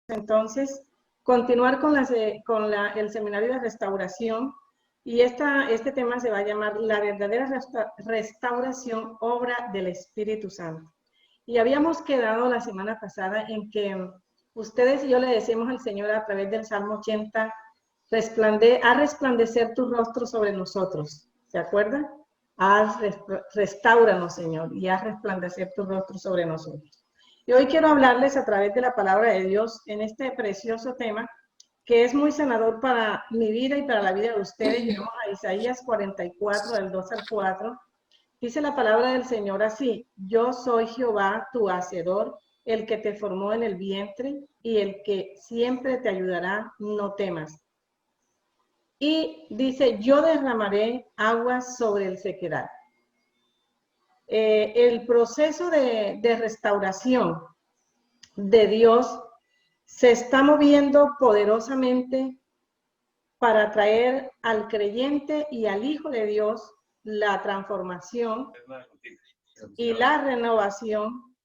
entonces continuar con, el seminario de restauración, y este tema se va a llamar La verdadera restauración, obra del Espíritu Santo. Y habíamos quedado la semana pasada en que ustedes y yo le decimos al Señor a través del Salmo 80, a resplandecer tu rostro sobre nosotros. ¿Se acuerdan? Restáuranos, Señor, y haz resplandecer tu rostro sobre nosotros. Y hoy quiero hablarles a través de la palabra de Dios en este precioso tema que es muy sanador para mi vida y para la vida de ustedes. Llegamos a Isaías 44, del 2 al 4. Dice la palabra del Señor así: yo soy Jehová, tu hacedor, el que te formó en el vientre y el que siempre te ayudará, no temas. Y dice, yo derramaré aguas sobre el sequedal. El proceso de restauración de Dios se está moviendo poderosamente para traer al creyente y al Hijo de Dios la transformación y la renovación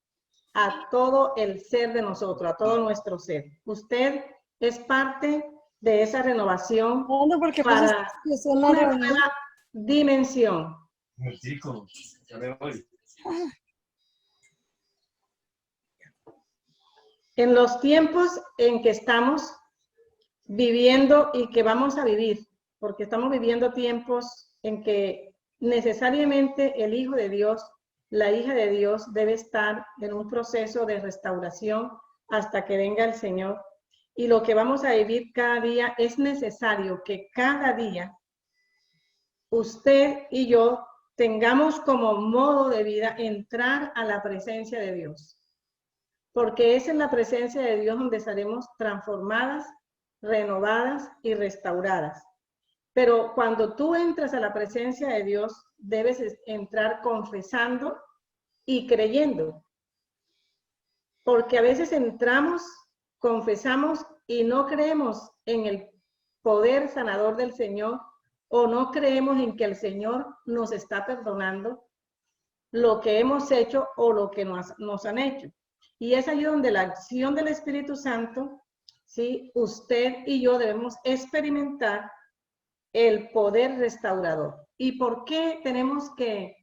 a todo el ser de nosotros, a todo nuestro ser. Usted es parte de esa renovación para una nueva dimensión. En los tiempos en que estamos viviendo y que vamos a vivir, porque estamos viviendo tiempos en que necesariamente el Hijo de Dios, la hija de Dios debe estar en un proceso de restauración hasta que venga el Señor. Y lo que vamos a vivir cada día, es necesario que cada día usted y yo tengamos como modo de vida entrar a la presencia de Dios. Porque es en la presencia de Dios donde seremos transformadas, renovadas y restauradas. Pero cuando tú entras a la presencia de Dios, debes entrar confesando y creyendo. Porque a veces entramos, confesamos y no creemos en el poder sanador del Señor, o no creemos en que el Señor nos está perdonando lo que hemos hecho o lo que nos han hecho. Y es ahí donde la acción del Espíritu Santo, ¿sí? Usted y yo debemos experimentar el poder restaurador. ¿Y por qué tenemos que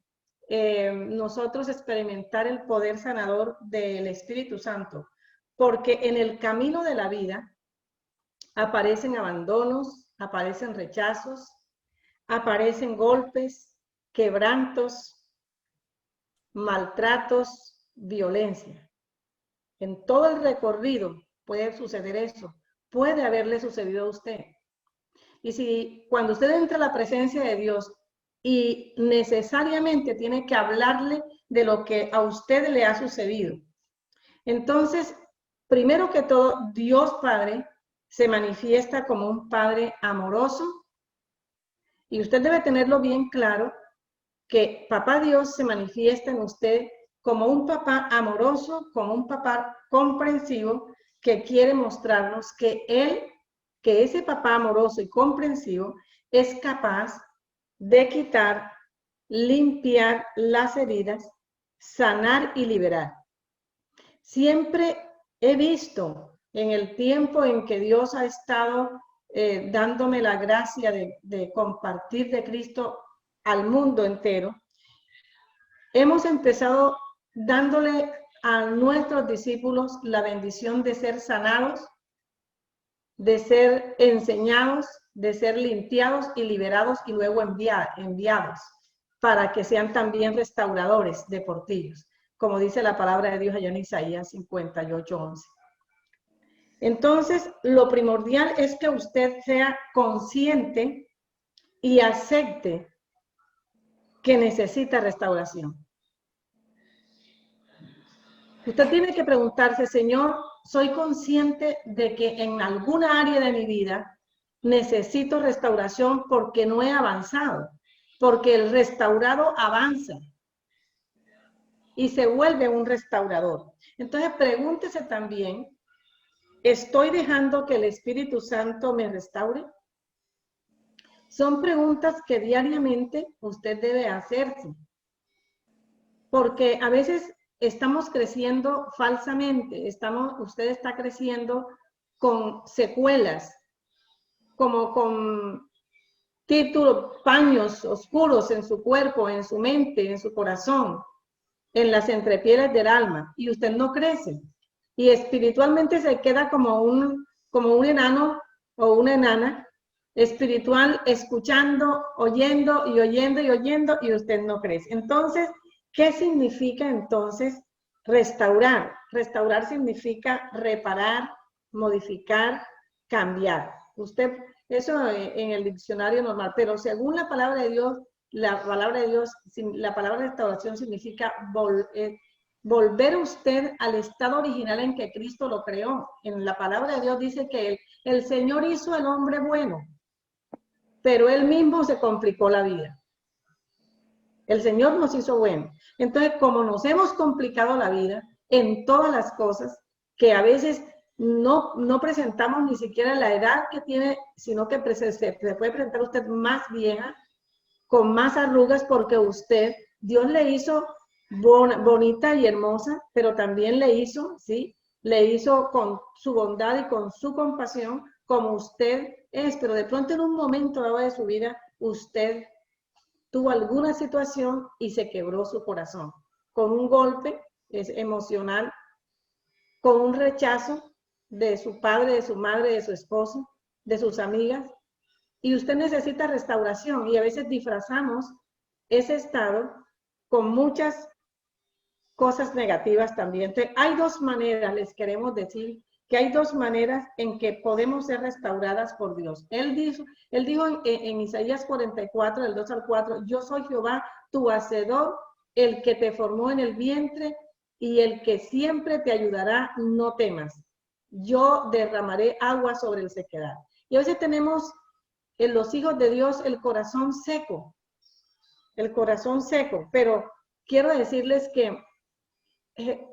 nosotros experimentar el poder sanador del Espíritu Santo? Porque en el camino de la vida aparecen abandonos, aparecen rechazos, aparecen golpes, quebrantos, maltratos, violencia. En todo el recorrido puede suceder eso, puede haberle sucedido a usted. Y si cuando usted entra a la presencia de Dios y necesariamente tiene que hablarle de lo que a usted le ha sucedido, entonces, primero que todo, Dios Padre se manifiesta como un Padre amoroso, y usted debe tenerlo bien claro, que Papá Dios se manifiesta en usted como un papá amoroso, como un papá comprensivo, que quiere mostrarnos que ese papá amoroso y comprensivo es capaz de quitar, limpiar las heridas, sanar y liberar. Siempre he visto en el tiempo en que Dios ha estado dándome la gracia de compartir de Cristo al mundo entero, hemos empezado dándole a nuestros discípulos la bendición de ser sanados, de ser enseñados, de ser limpiados y liberados, y luego enviados para que sean también restauradores de portillos, como dice la palabra de Dios allá en Isaías 58:11. Entonces, lo primordial es que usted sea consciente y acepte que necesita restauración. Usted tiene que preguntarse, Señor, soy consciente de que en alguna área de mi vida necesito restauración porque no he avanzado, porque el restaurado avanza y se vuelve un restaurador. Entonces, pregúntese también, ¿estoy dejando que el Espíritu Santo me restaure? Son preguntas que diariamente usted debe hacerse, porque a veces estamos creciendo falsamente, usted está creciendo con secuelas, como con títulos, paños oscuros en su cuerpo, en su mente, en su corazón, en las entrepieles del alma, y usted no crece. Y espiritualmente se queda como un enano o una enana espiritual, escuchando, oyendo y oyendo y oyendo, y usted no crece. Entonces, ¿qué significa entonces restaurar? Restaurar significa reparar, modificar, cambiar. Usted, eso en el diccionario normal, pero según la palabra de Dios, la palabra restauración significa volver usted al estado original en que Cristo lo creó. En la palabra de Dios dice que el Señor hizo al hombre bueno, pero él mismo se complicó la vida. El Señor nos hizo bueno. Entonces, como nos hemos complicado la vida en todas las cosas, que a veces no presentamos ni siquiera la edad que tiene, sino que se puede presentar usted más vieja, con más arrugas, porque Dios le hizo bonita y hermosa, pero también le hizo, ¿sí? Le hizo con su bondad y con su compasión, como usted es, pero de pronto en un momento dado de su vida, usted tuvo alguna situación y se quebró su corazón, con un golpe emocional, con un rechazo de su padre, de su madre, de su esposo, de sus amigas, y usted necesita restauración, y a veces disfrazamos ese estado con muchas cosas negativas también. Entonces, hay dos maneras, les queremos decir, que hay dos maneras en que podemos ser restauradas por Dios. Él dijo en Isaías 44, del 2 al 4, yo soy Jehová, tu hacedor, el que te formó en el vientre y el que siempre te ayudará, no temas. Yo derramaré agua sobre el sequedad. Y a veces tenemos en los hijos de Dios el corazón seco, pero quiero decirles que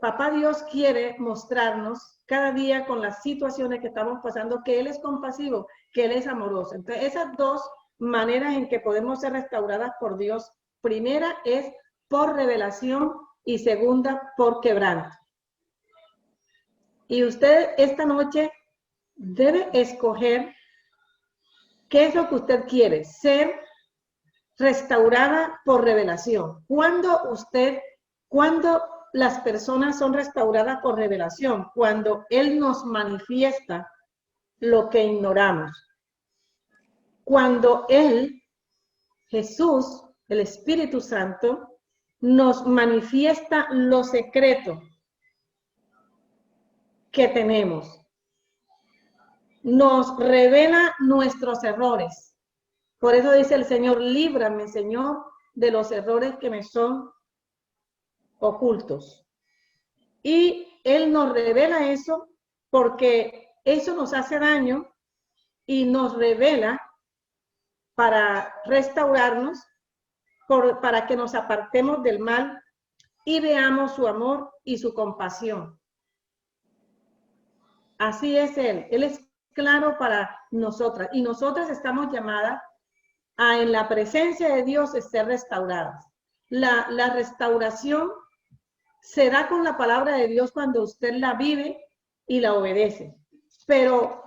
Papá Dios quiere mostrarnos cada día con las situaciones que estamos pasando que Él es compasivo, que Él es amoroso. Entonces, esas dos maneras en que podemos ser restauradas por Dios, primera es por revelación y segunda por quebranto. Y usted esta noche debe escoger qué es lo que usted quiere, ser restaurada por revelación. Cuando las personas son restauradas por revelación, cuando Él nos manifiesta lo que ignoramos. Cuando Él, Jesús, el Espíritu Santo, nos manifiesta lo secreto que tenemos. Nos revela nuestros errores. Por eso dice el Señor, líbrame, Señor, de los errores que me son ocultos. Y Él nos revela eso porque eso nos hace daño y nos revela para restaurarnos, para que nos apartemos del mal y veamos su amor y su compasión. Así es Él es claro para nosotras y nosotras estamos llamadas a en la presencia de Dios ser restauradas. La restauración se da con la palabra de Dios cuando usted la vive y la obedece. Pero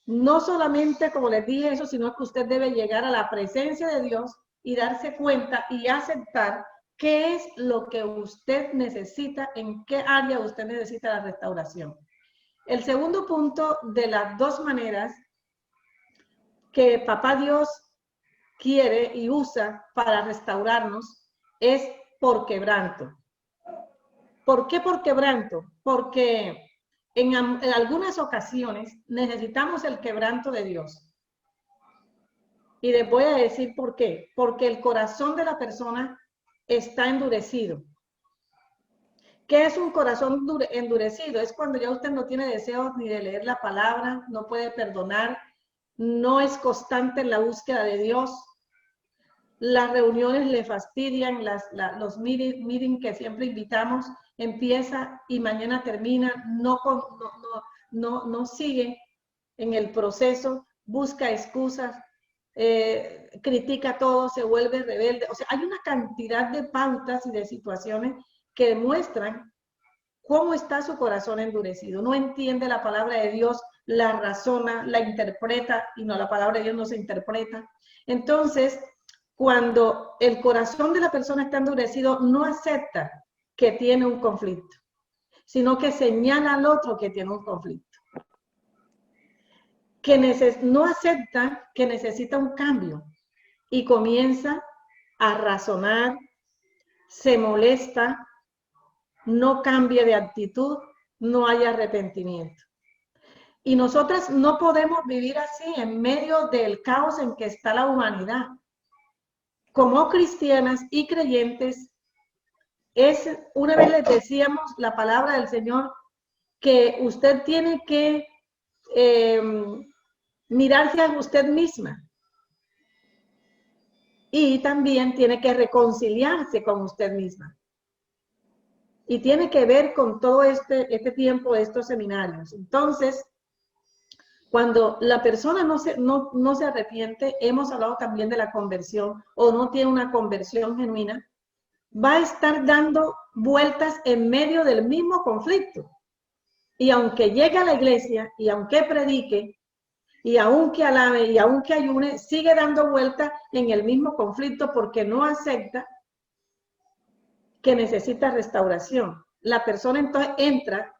no solamente, como les dije eso, sino que usted debe llegar a la presencia de Dios y darse cuenta y aceptar qué es lo que usted necesita, en qué área usted necesita la restauración. El segundo punto de las dos maneras que Papá Dios quiere y usa para restaurarnos es por quebranto. ¿Por qué por quebranto? Porque en algunas ocasiones necesitamos el quebranto de Dios. Y les voy a decir por qué. Porque el corazón de la persona está endurecido. ¿Qué es un corazón endurecido? Es cuando ya usted no tiene deseos ni de leer la palabra, no puede perdonar, no es constante en la búsqueda de Dios. Las reuniones le fastidian, los meetings que siempre invitamos, empieza y mañana termina, no sigue en el proceso, busca excusas, critica todo, se vuelve rebelde. O sea, hay una cantidad de pautas y de situaciones que demuestran cómo está su corazón endurecido. No entiende la palabra de Dios, la razona, la interpreta, y no, la palabra de Dios no se interpreta. Entonces, cuando el corazón de la persona está endurecido, no acepta que tiene un conflicto, sino que señala al otro que tiene un conflicto. Que no acepta que necesita un cambio y comienza a razonar, se molesta, no cambia de actitud, no hay arrepentimiento. Y nosotras no podemos vivir así en medio del caos en que está la humanidad. Como cristianas y creyentes, una vez les decíamos la palabra del Señor, que usted tiene que mirarse a usted misma. Y también tiene que reconciliarse con usted misma. Y tiene que ver con todo este tiempo de estos seminarios. Entonces, cuando la persona no se arrepiente, hemos hablado también de la conversión, o no tiene una conversión genuina, va a estar dando vueltas en medio del mismo conflicto. Y aunque llegue a la iglesia, y aunque predique, y aunque alabe, y aunque ayune, sigue dando vueltas en el mismo conflicto porque no acepta que necesita restauración. La persona entonces entra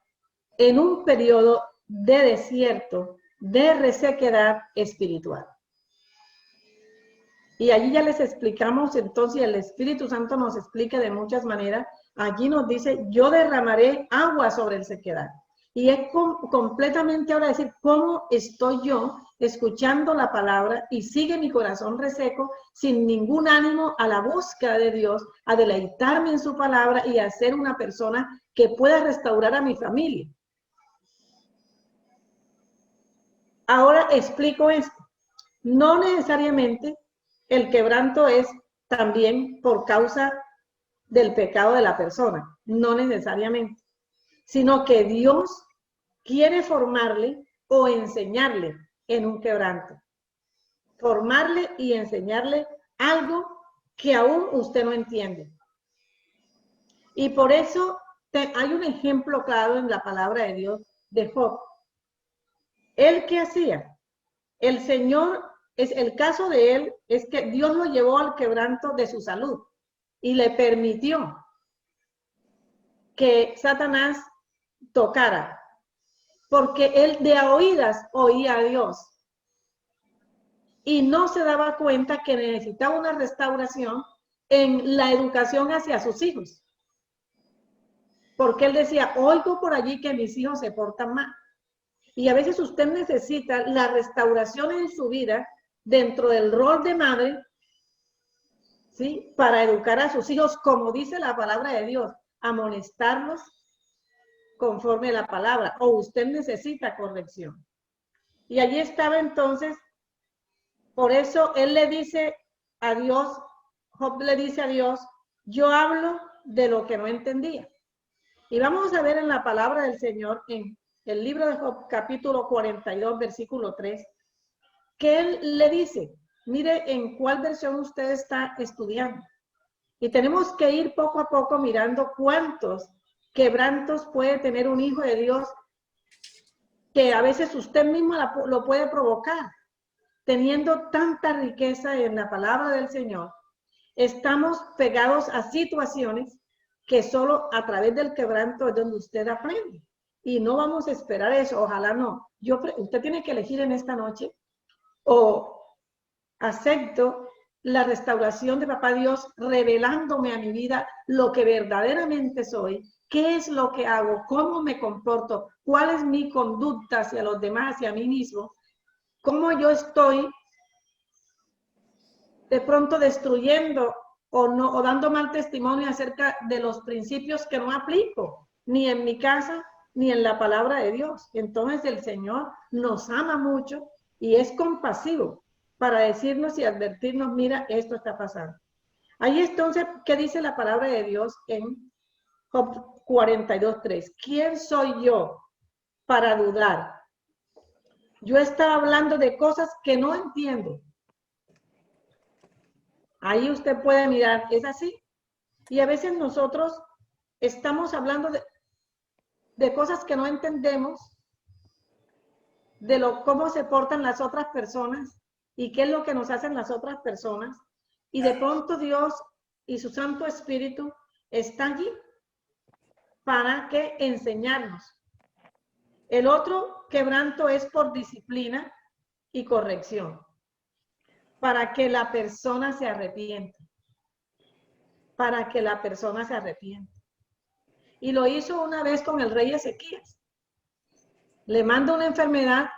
en un periodo de desierto, de resequedad espiritual. Y allí ya les explicamos, entonces el Espíritu Santo nos explica de muchas maneras. Allí nos dice, yo derramaré agua sobre el sequedad. Y es completamente ahora decir, ¿cómo estoy yo escuchando la palabra y sigue mi corazón reseco sin ningún ánimo a la búsqueda de Dios, a deleitarme en su palabra y a ser una persona que pueda restaurar a mi familia? Ahora explico esto. No necesariamente el quebranto es también por causa del pecado de la persona, no necesariamente, sino que Dios quiere formarle o enseñarle en un quebranto. Formarle y enseñarle algo que aún usted no entiende. Y por eso hay un ejemplo claro en la palabra de Dios de Job. ¿Él qué hacía? El Señor, el caso de él es que Dios lo llevó al quebranto de su salud y le permitió que Satanás tocara, porque él de a oídas oía a Dios y no se daba cuenta que necesitaba una restauración en la educación hacia sus hijos. Porque él decía, oigo por allí que mis hijos se portan mal. Y a veces usted necesita la restauración en su vida dentro del rol de madre, ¿sí? Para educar a sus hijos, como dice la palabra de Dios, amonestarlos conforme a la palabra, o usted necesita corrección. Y allí estaba entonces, por eso él le dice a Dios, Job le dice a Dios, yo hablo de lo que no entendía. Y vamos a ver en la palabra del Señor, en el libro de Job, capítulo 42, versículo 3, que él le dice, mire en cuál versión usted está estudiando. Y tenemos que ir poco a poco mirando cuántos quebrantos puede tener un hijo de Dios, que a veces usted mismo lo puede provocar. Teniendo tanta riqueza en la palabra del Señor, estamos pegados a situaciones que solo a través del quebranto es donde usted aprende. Y no vamos a esperar eso, ojalá no. Usted tiene que elegir en esta noche, o acepto la restauración de Papá Dios revelándome a mi vida lo que verdaderamente soy, qué es lo que hago, cómo me comporto, cuál es mi conducta hacia los demás, hacia mí mismo, cómo yo estoy de pronto destruyendo o dando mal testimonio acerca de los principios que no aplico, ni en mi casa, ni en la palabra de Dios. Entonces el Señor nos ama mucho y es compasivo para decirnos y advertirnos, mira, esto está pasando. Ahí entonces, ¿qué dice la palabra de Dios en Job 42:3? ¿Quién soy yo para dudar? Yo estaba hablando de cosas que no entiendo. Ahí usted puede mirar, es así. Y a veces nosotros estamos hablando de cosas que no entendemos cómo se portan las otras personas y qué es lo que nos hacen las otras personas. Y de pronto Dios y su Santo Espíritu están allí para que enseñarnos. El otro quebranto es por disciplina y corrección, para que la persona se arrepienta. Para que la persona se arrepienta. Y lo hizo una vez con el rey Ezequías. Le manda una enfermedad,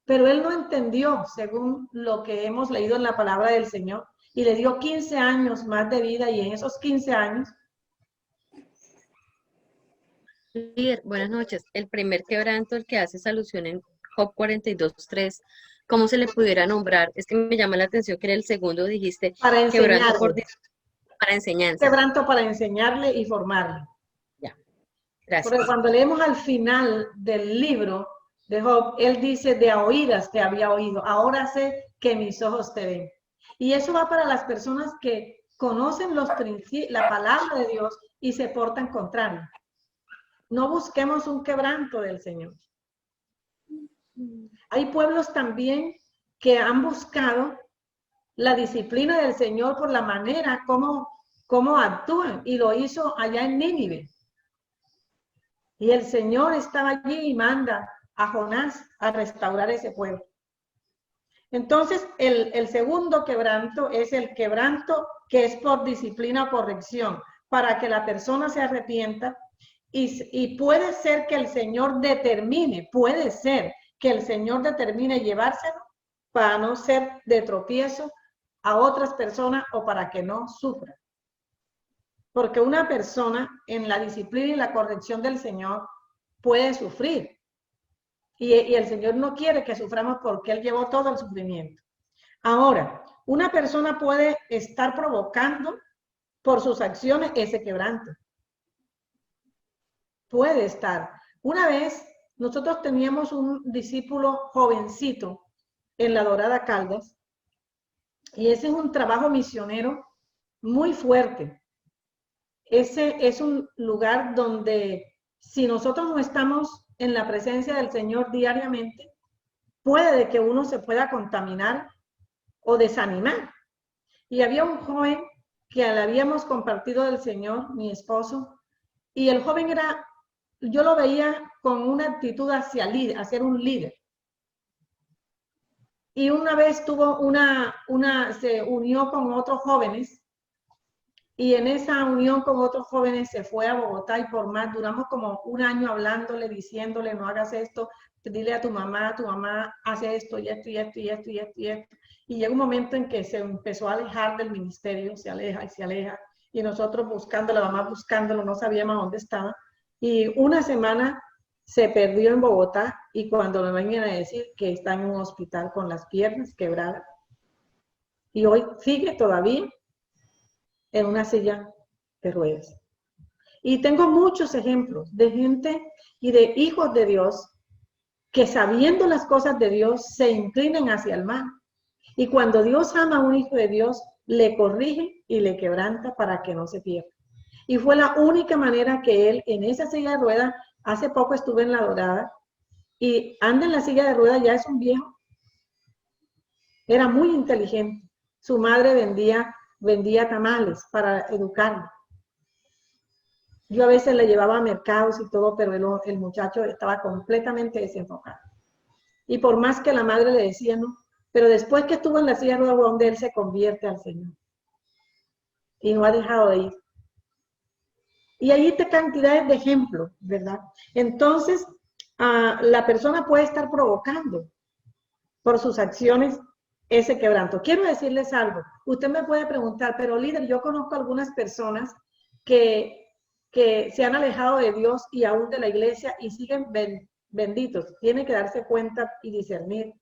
pero él no entendió, según lo que hemos leído en la palabra del Señor, y le dio 15 años más de vida, y en esos 15 años... Líder, buenas noches. El primer quebranto, el que hace alusión en Job 42:3, ¿cómo se le pudiera nombrar? Es que me llama la atención que en el segundo dijiste Para quebranto enseñarle. para enseñanza. Quebranto para enseñarle y formarle. Ya, Porque gracias. cuando leemos al final del libro de Job, él dice, de a oídas te había oído, ahora sé que mis ojos te ven. Y eso va para las personas que conocen la palabra de Dios y se portan contrario. No busquemos un quebranto del Señor. Hay pueblos también que han buscado la disciplina del Señor por la manera como actúan, y lo hizo allá en Nínive. Y el Señor estaba allí y manda a Jonás a restaurar ese pueblo. Entonces, el segundo quebranto es el quebranto que es por disciplina o corrección, para que la persona se arrepienta, y puede ser que el Señor determine, llevárselo para no ser de tropiezo a otras personas o para que no sufra. Porque una persona en la disciplina y la corrección del Señor puede sufrir. Y el Señor no quiere que suframos porque Él llevó todo el sufrimiento. Ahora, una persona puede estar provocando por sus acciones ese quebranto. Puede estar. Una vez nosotros teníamos un discípulo jovencito en la Dorada Caldas, y ese es un trabajo misionero muy fuerte. Ese es un lugar donde, si nosotros no estamos en la presencia del Señor diariamente, puede que uno se pueda contaminar o desanimar. Y había un joven que le habíamos compartido del Señor, mi esposo, y el joven yo lo veía con una actitud hacia ser un líder. Y una vez se unió con otros jóvenes, y en esa unión con otros jóvenes se fue a Bogotá, y duramos como un año hablándole, diciéndole, no hagas esto, dile a tu mamá hace esto y esto y esto y esto y esto y esto. Y llega un momento en que se empezó a alejar del ministerio, se aleja y se aleja, y nosotros buscándolo, la mamá buscándolo, no sabíamos dónde estaba. Y una semana se perdió en Bogotá, y cuando me vengan a decir que está en un hospital con las piernas quebradas, y hoy sigue todavía en una silla de ruedas. Y tengo muchos ejemplos de gente y de hijos de Dios que, sabiendo las cosas de Dios, se inclinan hacia el mal. Y cuando Dios ama a un hijo de Dios, le corrige y le quebranta para que no se pierda. Y fue la única manera que él, en esa silla de ruedas, hace poco estuve en La Dorada, y anda en la silla de ruedas, ya es un viejo. Era muy inteligente. Su madre vendía tamales para educarlo. Yo a veces le llevaba a mercados y todo, pero el muchacho estaba completamente desenfocado. Y por más que la madre le decía, no, pero después que estuvo en la silla de ruedas, donde él se convierte al Señor. Y no ha dejado de ir. Y ahí te cantidades de ejemplos, ¿verdad? Entonces, la persona puede estar provocando por sus acciones ese quebranto. Quiero decirles algo. Usted me puede preguntar, pero líder, yo conozco algunas personas que se han alejado de Dios y aún de la iglesia y siguen benditos. Tiene que darse cuenta y discernir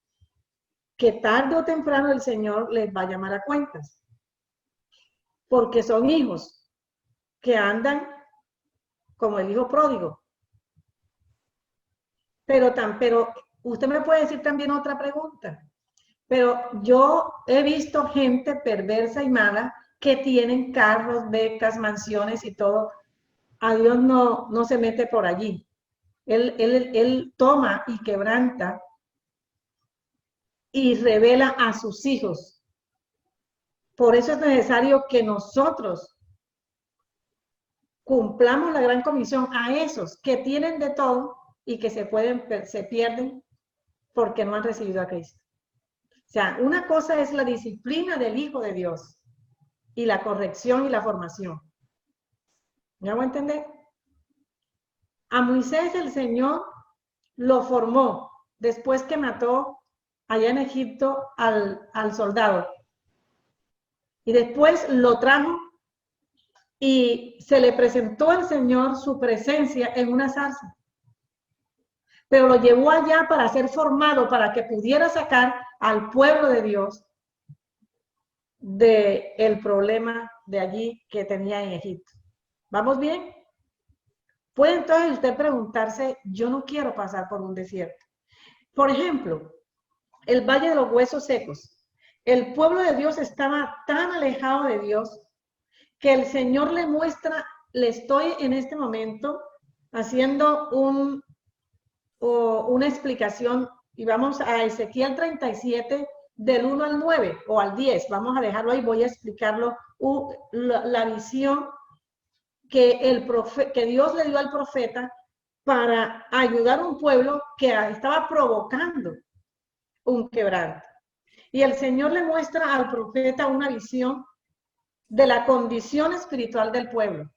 que tarde o temprano el Señor les va a llamar a cuentas. Porque son hijos que andan como el hijo pródigo. Pero usted me puede decir también otra pregunta. Pero yo he visto gente perversa y mala que tienen carros, becas, mansiones y todo. A Dios no se mete por allí. Él toma y quebranta y revela a sus hijos. Por eso es necesario que nosotros cumplamos la gran comisión a esos que tienen de todo y que se pierden porque no han recibido a Cristo. O sea, una cosa es la disciplina del Hijo de Dios y la corrección y la formación. ¿Me hago entender? A Moisés el Señor lo formó después que mató allá en Egipto al soldado. Y después lo trajo y se le presentó al Señor su presencia en una zarza. Pero lo llevó allá para ser formado, para que pudiera sacar al pueblo de Dios del problema de allí que tenía en Egipto. ¿Vamos bien? Puede entonces usted preguntarse, yo no quiero pasar por un desierto. Por ejemplo, el Valle de los Huesos Secos. El pueblo de Dios estaba tan alejado de Dios que el Señor le muestra, le estoy en este momento haciendo una explicación y vamos a Ezequiel 37 del 1 al 9 o al 10. Vamos a dejarlo ahí, voy a explicarlo, la visión que Dios le dio al profeta para ayudar a un pueblo que estaba provocando un quebranto. Y el Señor le muestra al profeta una visión de la condición espiritual del pueblo.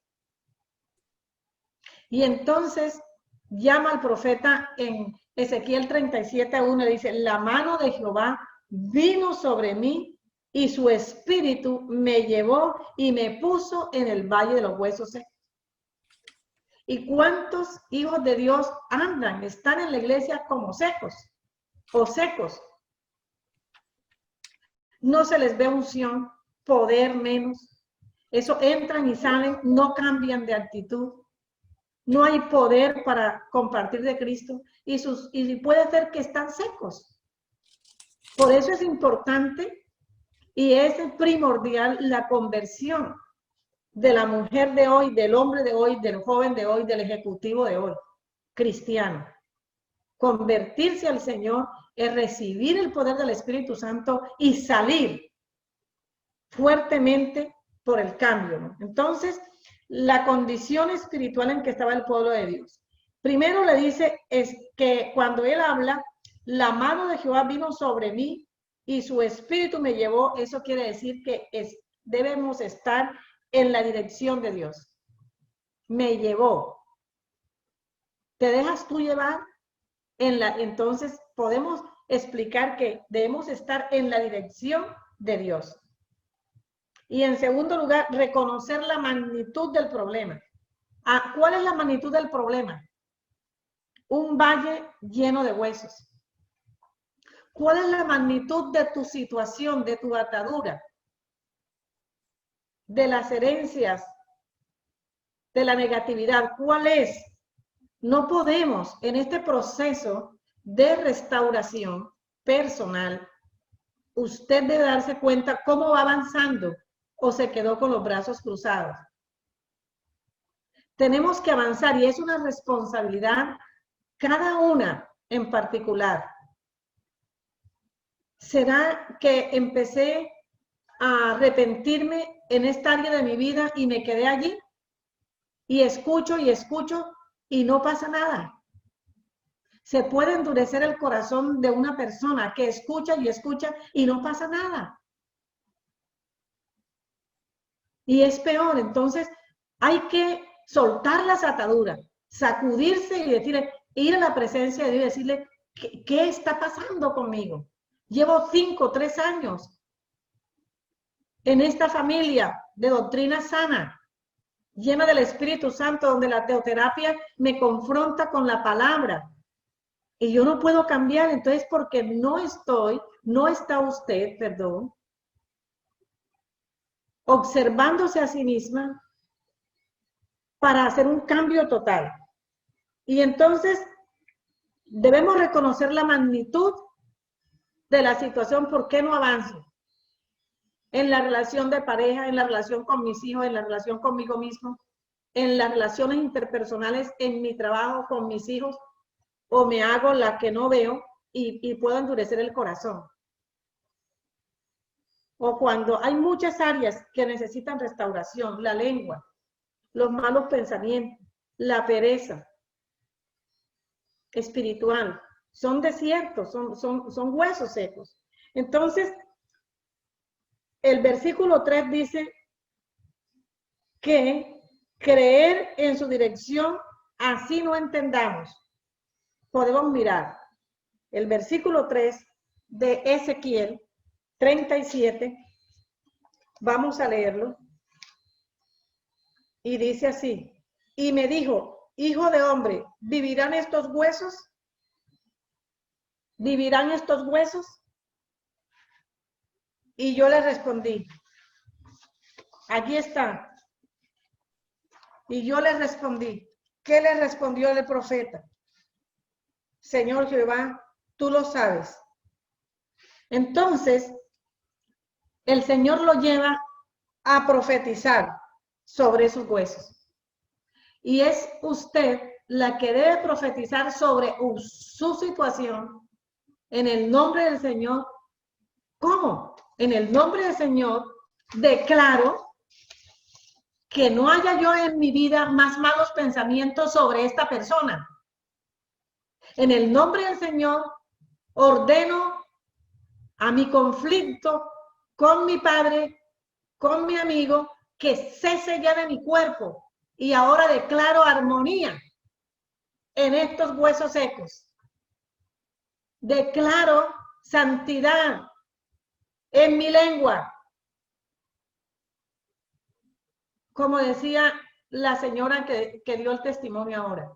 Y entonces llama al profeta en Ezequiel 37:1 y dice, la mano de Jehová vino sobre mí y su espíritu me llevó y me puso en el valle de los huesos secos. ¿Y cuántos hijos de Dios andan, están en la iglesia como secos o secos? No se les ve unción, poder menos. Eso entran y salen, no cambian de actitud. No hay poder para compartir de Cristo y puede ser que están secos. Por eso es importante y es primordial la conversión de la mujer de hoy, del hombre de hoy, del joven de hoy, del ejecutivo de hoy, cristiano. Convertirse al Señor es recibir el poder del Espíritu Santo y salir fuertemente por el cambio, ¿no? Entonces, la condición espiritual en que estaba el pueblo de Dios. Primero le dice es que cuando él habla, la mano de Jehová vino sobre mí y su espíritu me llevó. Eso quiere decir que debemos estar en la dirección de Dios. Me llevó. ¿Te dejas tú llevar? Entonces podemos explicar que debemos estar en la dirección de Dios. Y en segundo lugar, reconocer la magnitud del problema. ¿Cuál es la magnitud del problema? Un valle lleno de huesos. ¿Cuál es la magnitud de tu situación, de tu atadura? De las herencias, de la negatividad. ¿Cuál es? No podemos en este proceso de restauración personal, usted debe darse cuenta cómo va avanzando o se quedó con los brazos cruzados. Tenemos que avanzar y es una responsabilidad cada una en particular. ¿Será que empecé a arrepentirme en esta área de mi vida y me quedé allí? Y escucho y no pasa nada. Se puede endurecer el corazón de una persona que escucha y no pasa nada. Y es peor, entonces hay que soltar las ataduras, sacudirse y decirle, ir a la presencia de Dios y decirle, ¿qué está pasando conmigo? Llevo 3 años en esta familia de doctrina sana, llena del Espíritu Santo, donde la teoterapia me confronta con la palabra. Y yo no puedo cambiar, entonces porque no está usted, observándose a sí misma para hacer un cambio total. Y entonces debemos reconocer la magnitud de la situación, ¿por qué no avanzo? En la relación de pareja, en la relación con mis hijos, en la relación conmigo mismo, en las relaciones interpersonales, en mi trabajo con mis hijos, o me hago la que no veo y puedo endurecer el corazón. o cuando hay muchas áreas que necesitan restauración, la lengua, los malos pensamientos, la pereza espiritual, son desiertos, son huesos secos. Entonces, el versículo 3 dice que creer en su dirección, así no entendamos. Podemos mirar el versículo 3 de Ezequiel 37. Vamos a leerlo. Y dice así: y me dijo, hijo de hombre, ¿vivirán estos huesos? ¿Vivirán estos huesos? Y yo le respondí, aquí está. Y yo le respondí, ¿qué le respondió el profeta? Señor Jehová, tú lo sabes. Entonces, el Señor lo lleva a profetizar sobre esos huesos. Y es usted la que debe profetizar sobre su situación en el nombre del Señor. ¿Cómo? En el nombre del Señor declaro que no haya yo en mi vida más malos pensamientos sobre esta persona. En el nombre del Señor ordeno a mi conflicto con mi padre, con mi amigo, que cese ya de mi cuerpo. Y ahora declaro armonía en estos huesos secos. Declaro santidad en mi lengua. Como decía la señora que dio el testimonio ahora.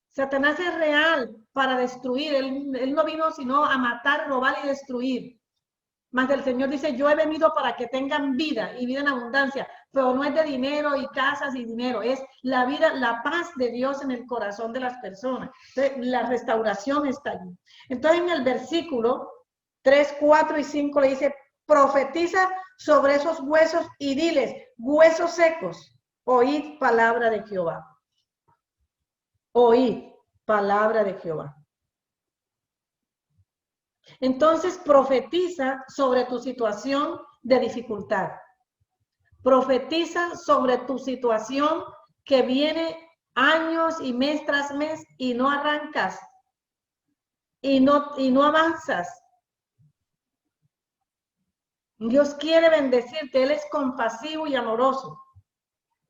Satanás es real para destruir. Él no vino sino a matar, robar y destruir. Mas el Señor dice, yo he venido para que tengan vida y vida en abundancia, pero no es de dinero y casas y dinero, es la vida, la paz de Dios en el corazón de las personas. Entonces, la restauración está allí. Entonces, en el versículo 3, 4 y 5 le dice, profetiza sobre esos huesos y diles, huesos secos, oíd palabra de Jehová. Oíd palabra de Jehová. Entonces profetiza sobre tu situación de dificultad. Profetiza sobre tu situación que viene años y mes tras mes y no arrancas y no avanzas. Dios quiere bendecirte, Él es compasivo y amoroso,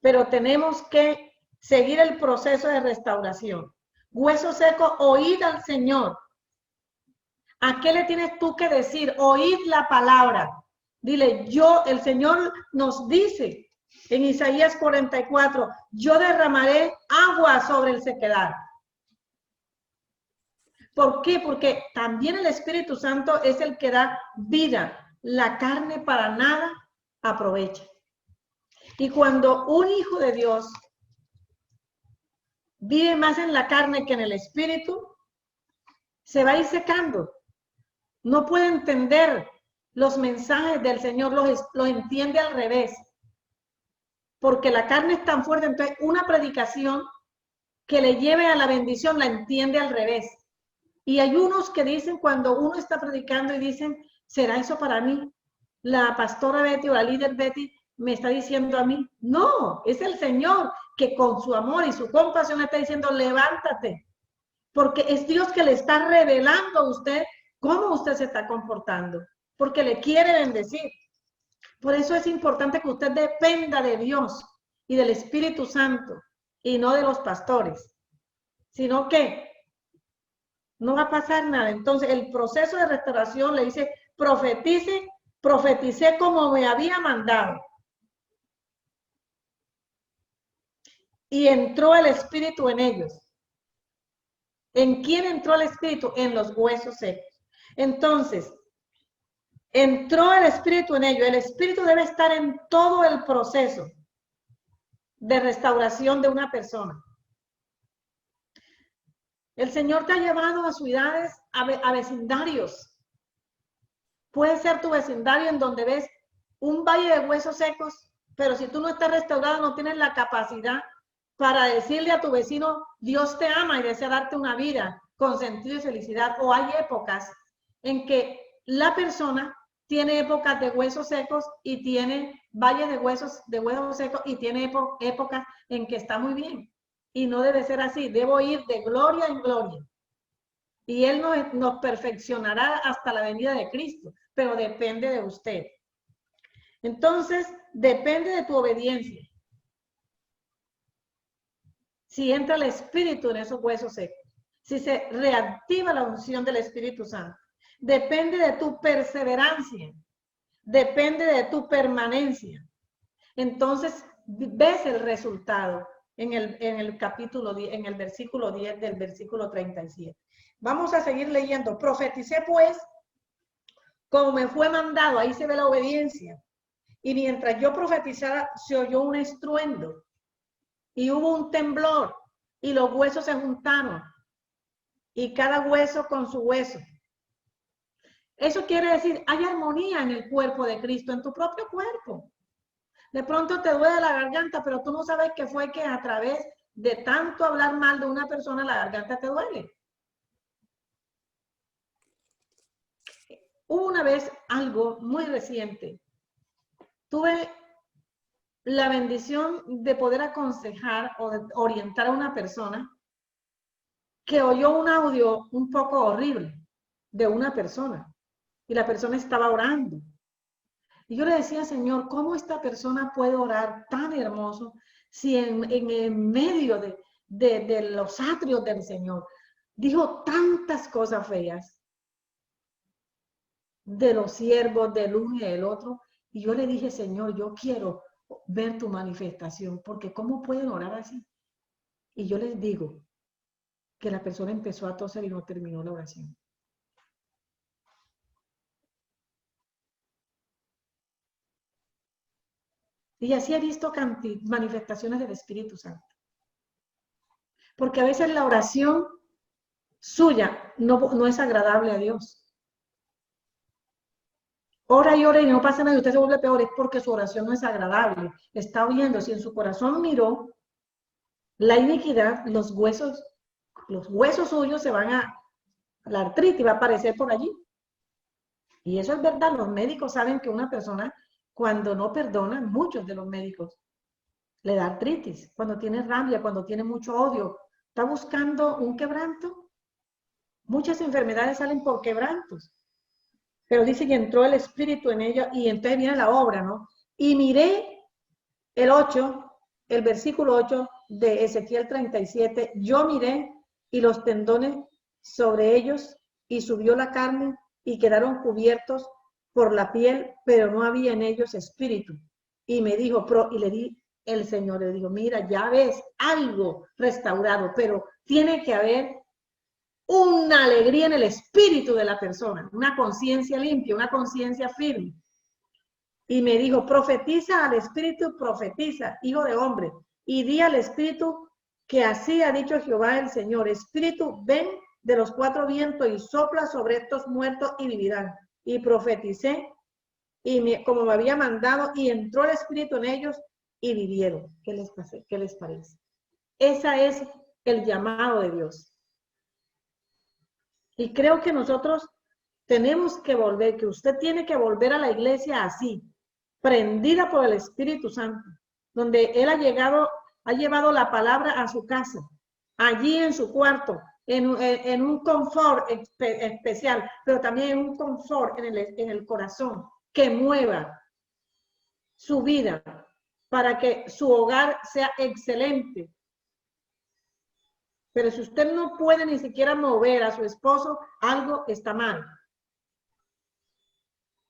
pero tenemos que seguir el proceso de restauración. Hueso seco, oíd al Señor. ¿A qué le tienes tú que decir? Oíd la palabra. Dile, el Señor nos dice en Isaías 44, yo derramaré agua sobre el sequedad. ¿Por qué? Porque también el Espíritu Santo es el que da vida. La carne para nada aprovecha. Y cuando un hijo de Dios vive más en la carne que en el Espíritu, se va a ir secando. No puede entender los mensajes del Señor, los entiende al revés. Porque la carne es tan fuerte, entonces una predicación que le lleve a la bendición la entiende al revés. Y hay unos que dicen, cuando uno está predicando y dicen, ¿será eso para mí? La pastora Betty o la líder Betty me está diciendo a mí. No, es el Señor que con su amor y su compasión está diciendo, levántate. Porque es Dios que le está revelando a usted cómo usted se está comportando, porque le quiere bendecir. Por eso es importante que usted dependa de Dios y del Espíritu Santo y no de los pastores, sino que no va a pasar nada. Entonces, el proceso de restauración le dice, profeticé como me había mandado. Y entró el Espíritu en ellos. ¿En quién entró el Espíritu? En los huesos secos. Entonces, entró el Espíritu en ellos. El Espíritu debe estar en todo el proceso de restauración de una persona. El Señor te ha llevado a ciudades, a vecindarios. Puede ser tu vecindario en donde ves un valle de huesos secos, pero si tú no estás restaurado, no tienes la capacidad para decirle a tu vecino, Dios te ama y desea darte una vida con sentido y felicidad. O hay épocas en que la persona tiene épocas de huesos secos y tiene valles de huesos secos y tiene épocas en que está muy bien. Y no debe ser así. Debo ir de gloria en gloria. Y Él nos perfeccionará hasta la venida de Cristo, pero depende de usted. Entonces, depende de tu obediencia. Si entra el Espíritu en esos huesos secos, si se reactiva la unción del Espíritu Santo, depende de tu perseverancia, depende de tu permanencia. Entonces, ves el resultado en el capítulo 10, en el versículo 10 del versículo 37. Vamos a seguir leyendo. Profeticé pues, como me fue mandado, ahí se ve la obediencia. Y mientras yo profetizaba, se oyó un estruendo y hubo un temblor y los huesos se juntaron y cada hueso con su hueso. Eso quiere decir, hay armonía en el cuerpo de Cristo, en tu propio cuerpo. De pronto te duele la garganta, pero tú no sabes que fue que a través de tanto hablar mal de una persona, la garganta te duele. Hubo una vez algo muy reciente. Tuve la bendición de poder aconsejar o de orientar a una persona que oyó un audio un poco horrible de una persona y la persona estaba orando. Y yo le decía, Señor, ¿cómo esta persona puede orar tan hermoso si en el medio de los atrios del Señor dijo tantas cosas feas de los siervos del uno y del otro? Y yo le dije, Señor, yo quiero ver tu manifestación, porque ¿cómo pueden orar así? Y yo les digo que la persona empezó a toser y no terminó la oración. Y así he visto manifestaciones del Espíritu Santo. Porque a veces la oración suya no es agradable a Dios. Ora y ora y no pasa nada y usted se vuelve peor, es porque su oración no es agradable. Está oyendo, si en su corazón miró la iniquidad, los huesos suyos se van la artritis va a aparecer por allí. Y eso es verdad, los médicos saben que una persona cuando no perdona, muchos de los médicos, le da artritis, cuando tiene rabia, cuando tiene mucho odio, está buscando un quebranto. Muchas enfermedades salen por quebrantos. Pero dice que entró el Espíritu en ella y entonces viene la obra, ¿no? Y miré el versículo 8 de Ezequiel 37, yo miré y los tendones sobre ellos y subió la carne y quedaron cubiertos por la piel, pero no había en ellos espíritu. Y me dijo, y le di el Señor, le dijo, mira, ya ves algo restaurado, pero tiene que haber una alegría en el espíritu de la persona, una conciencia limpia, una conciencia firme. Y me dijo, profetiza al espíritu, profetiza, hijo de hombre, y di al espíritu que así ha dicho Jehová el Señor, espíritu, ven de los cuatro vientos y sopla sobre estos muertos y vivirán. Y profeticé, como me había mandado, y entró el espíritu en ellos y vivieron. ¿Qué les parece? Ese es el llamado de Dios. Y creo que nosotros tenemos que volver, que usted tiene que volver a la iglesia así, prendida por el Espíritu Santo, donde Él ha llevado la palabra a su casa, allí en su cuarto, en un confort especial, pero también en un confort en el corazón, que mueva su vida para que su hogar sea excelente. Pero si usted no puede ni siquiera mover a su esposo, algo está mal.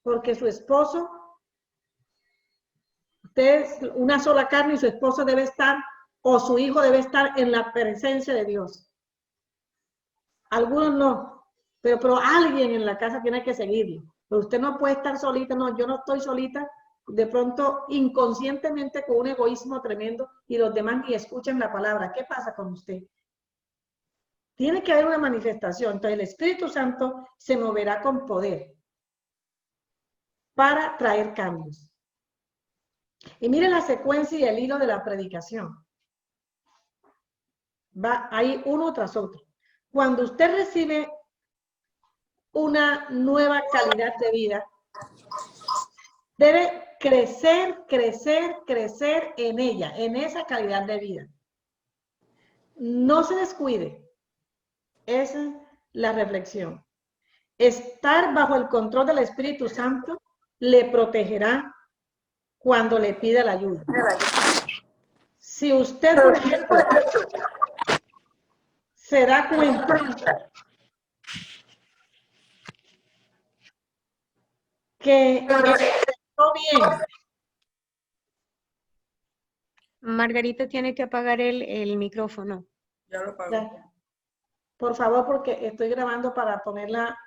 Porque su esposo, usted es una sola carne y su esposo debe estar, o su hijo debe estar en la presencia de Dios. Algunos no, pero alguien en la casa tiene que seguirlo. Pero usted no puede estar solita, no, yo no estoy solita, de pronto inconscientemente con un egoísmo tremendo y los demás ni escuchan la palabra. ¿Qué pasa con usted? Tiene que haber una manifestación. Entonces el Espíritu Santo se moverá con poder para traer cambios. Y mire la secuencia y el hilo de la predicación. Va ahí uno tras otro. Cuando usted recibe una nueva calidad de vida, debe crecer, crecer, crecer en ella, en esa calidad de vida. No se descuide. Esa es la reflexión. Estar bajo el control del Espíritu Santo le protegerá cuando le pida la ayuda. Si usted, por ejemplo, se da cuenta que está bien. Margarita tiene que apagar el micrófono. Ya lo pago. Por favor, porque estoy grabando para ponerla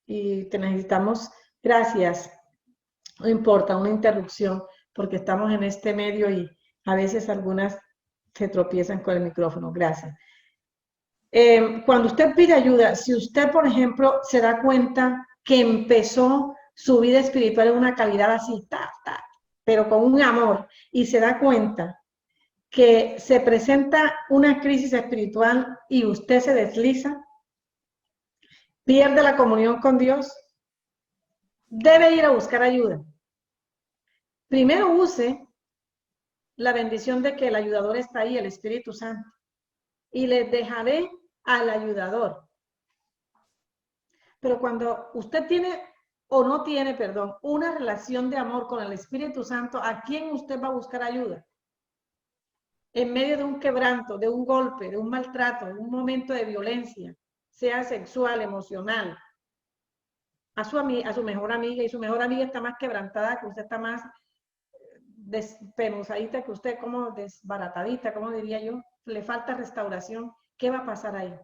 y te necesitamos. Gracias. No importa, una interrupción, porque estamos en este medio y a veces algunas se tropiezan con el micrófono. Gracias. Cuando usted pide ayuda, si usted, por ejemplo, se da cuenta que empezó su vida espiritual en una calidad así, pero con un amor, y se da cuenta que se presenta una crisis espiritual y usted se desliza, pierde la comunión con Dios, debe ir a buscar ayuda. Primero use la bendición de que el ayudador está ahí, el Espíritu Santo, y les dejaré al ayudador. Pero cuando usted tiene o no tiene, perdón, una relación de amor con el Espíritu Santo, ¿a quién usted va a buscar ayuda? En medio de un quebranto, de un golpe, de un maltrato, de un momento de violencia, sea sexual, emocional, a su mejor amiga, y su mejor amiga está más quebrantada que usted, está más despenuzadita que usted, como desbaratadita, como diría yo, le falta restauración, ¿qué va a pasar ahí?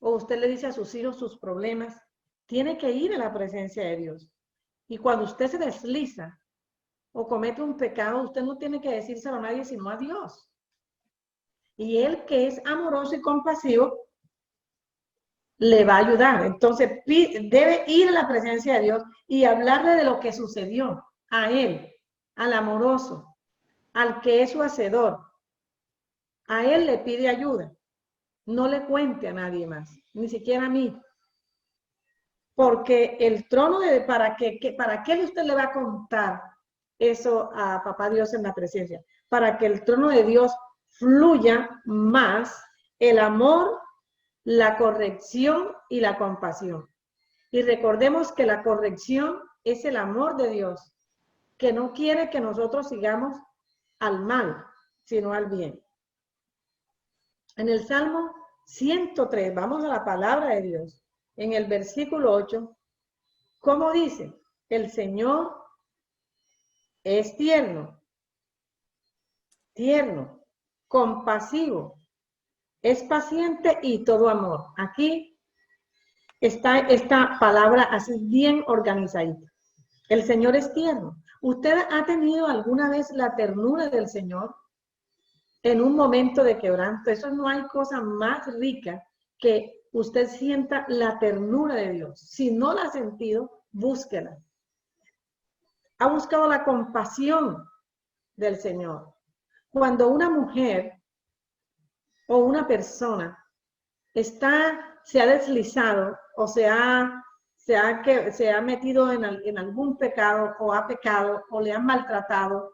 O usted le dice a sus hijos sus problemas, tiene que ir a la presencia de Dios. Y cuando usted se desliza o comete un pecado, usted no tiene que decírselo a nadie sino a Dios. Y Él, que es amoroso y compasivo, le va a ayudar. Entonces debe ir a la presencia de Dios y hablarle de lo que sucedió a Él, al amoroso, al que es su hacedor. A Él le pide ayuda. No le cuente a nadie más, ni siquiera a mí. Porque el trono de, ¿para qué usted le va a contar eso a Papá Dios en la presencia? Para que el trono de Dios fluya más el amor, la corrección y la compasión. Y recordemos que la corrección es el amor de Dios, que no quiere que nosotros sigamos al mal, sino al bien. En el Salmo 103, vamos a la palabra de Dios, en el versículo 8, ¿cómo dice? El Señor es tierno, compasivo, es paciente y todo amor. Aquí está esta palabra así bien organizadita. El Señor es tierno. ¿Usted ha tenido alguna vez la ternura del Señor en un momento de quebranto? Eso no hay cosa más rica que usted sienta la ternura de Dios. Si no la ha sentido, búsquela. Ha buscado la compasión del Señor. Cuando una mujer o una persona se ha deslizado o se ha metido en algún pecado o ha pecado o le han maltratado,